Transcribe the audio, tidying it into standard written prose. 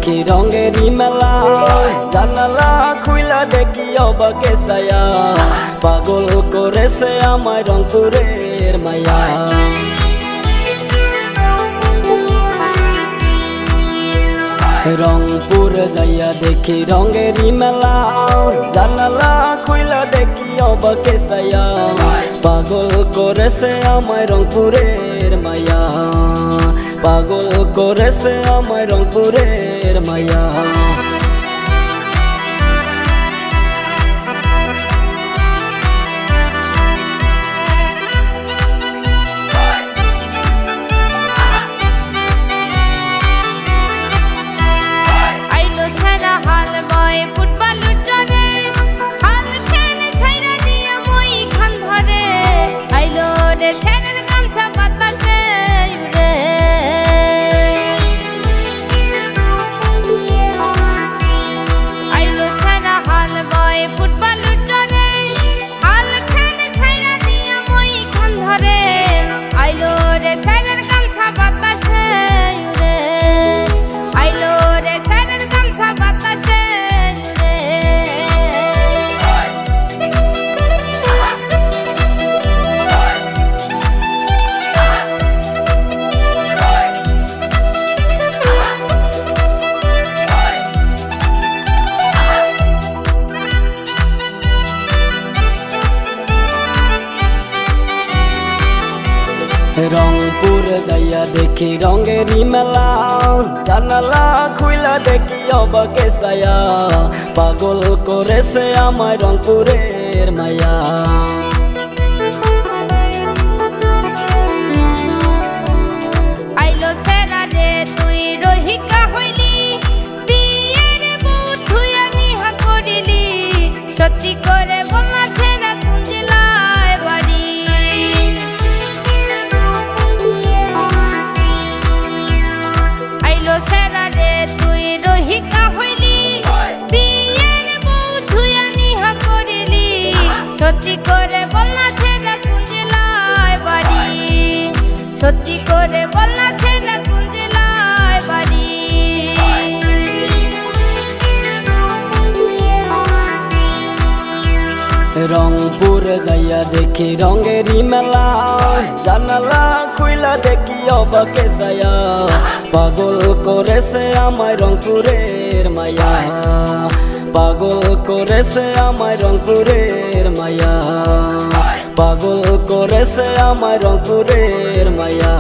দেখি রঙেরই মেলা, জানালা খুইলা দেখি অবাকে ছায়া, পাগল করেছে আমায় রংপুরের মায়া। রংপুর যাইয়া দেখি রঙেরই মেলা, জানালা খুইলা দেখি অবাকে ছায়া, পাগল করেছে আমায় রংপুরের মায়া, পাগল করেছে আমায় রংপুরের মায়া। রংপুর যাইয়া দেখি রঙেরই মেলা, জানালা খুইলা দেখি অবাকে ছায়া, পাগল করেছে আমায় রংপুরের মায়া। আইলো সেরা রে তুই রহিকা হইলি, বিয়ের বউ থুয়া নিহা করিলি, সত্যি করে বলনা ছেড়া কোন জেলায় বাড়ি। আইলো সেরা রে তুই রহিকা হইলি, বিয়ের বউ থুয়া নিহা করিলি, সত্যি করে বলনা ছেড়া কোন জেলায় বাড়ি, সত্যি করে বলনা ছেড়া কোন জেলায় বাড়ি। রংপুর যাইয়া দেখি রঙেরই মেলা, জানালা খুইলা দেখি অবাকে ছায়া, পাগল করেছে আমায় রংপুরের মায়া, পাগল করেছে আমায় রংপুরের মায়া, পাগল করেছে আমায় রংপুরের মায়া।